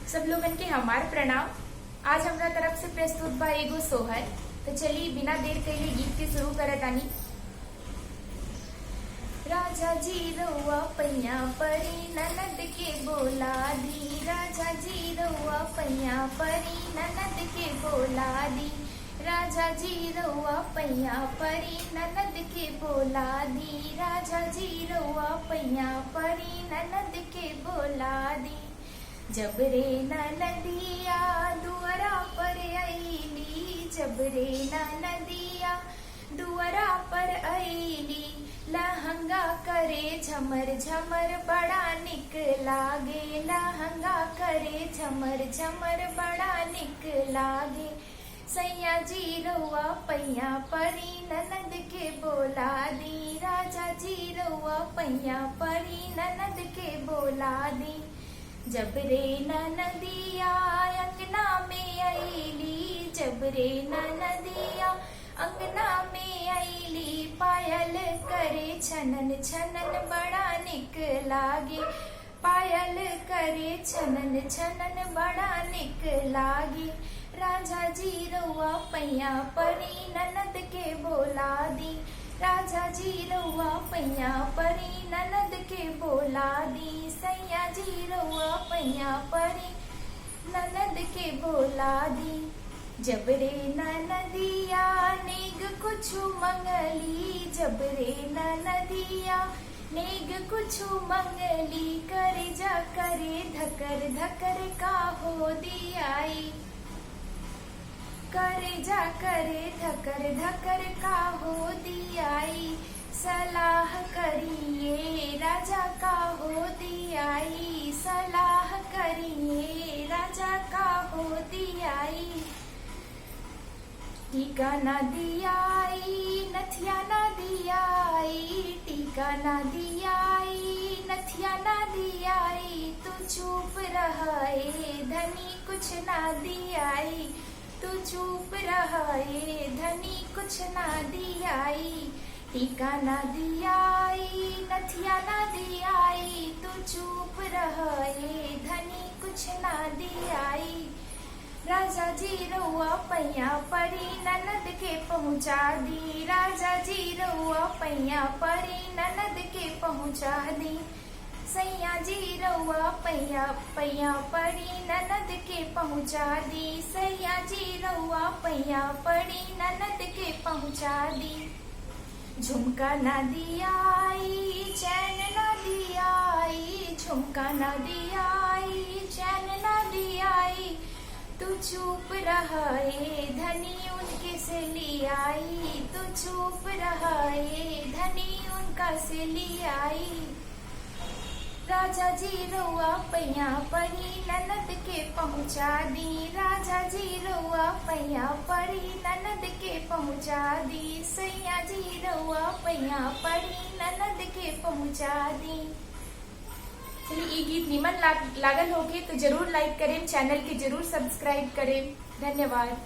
सब लोगन के हमार प्रणाम। आज हमरा तरफ से प्रस्तुत बा एगो सोहर। तो चलिए बिना देर कइले गीत के शुरू करत आनी। राजा जी रउआ पैया परी ननद के बोला दी, राजा जी रउआ पैया परी ननद के बोला दी, राजा जी रउआ पैया परी ननद के बोला दी, राजा जी रउआ पैया परी ननद के बोला दी। जब रे ननदिया दुआरा पर आईली, जब रे ननदिया दुआरा पर आईली, लहंगा करे झमर झमर बड़ा निक लागे, लहंगा करे झमर झमर बड़ा निक लागे। सैया जी रउआ पैया परी ननद के बोला दी, राजा जी रउआ पैया परी ननद के बोला दी। जब रे ननदिया अंगना में आईली, जब रे ननदिया अंगना में आईली, पायल करे छनन छनन बड़ा निक लागे, पायल करे छनन छनन बड़ा निक लागे। राजा जी रउआ पैया परी ननद के बोला दी, राजा जी रउआ पैया परी ननद के बोला दी, सैया जी रउआ पैया परी ननद के बोला दी। जब रे ननदिया नेग कुछु मंगली, जब रे ननदिया नेग कुछु मंगली, करे जा करे धकर धकर का हो दियाई, करे जा करे धकर धकर का हो दियाई। सलाह करिए राजा का हो दियाई, सलाह करिए राजा का हो दियाई। टीका ना दियाई नथिया ना दियाई, टीका ना दियाई नथिया ना दियाई, तू चुप रहे धनी कुछ ना दियाई, तू चुप रहे धनी कुछ ना दियाई। टीका ना दियाई नथिया ना दियाई, तू चुप रहे धनी कुछ ना दियाई। राजा जी रउआ पैया परी ननद के पहुँचा दी, राजा जी रउआ पैया परी ननद के पहुँचा दी, सैया जी रउआ पैया पैया परी ननद के पहुँचा दी, सैया जी रउआ पैया परी ननद के पहुँचा दी। झुमका ना दियाई चैन ना दियाई, झुमका ना दियाई चैन ना दियाई, तू चुप रहे धनी उनके से लियाई, तू चुप रहे धनी उनका से लियाई। राजा जी रउआ पैया परी ननद के पहुँचा दी, राजा जी रउआ पैया परी ननद के पहुँचा दी, सैया जी रउआ पैया परी ननद के पहुँचा दी। चलिए ये गीत निमन लागल होके तो जरूर लाइक करें, चैनल के जरूर सब्सक्राइब करें। धन्यवाद।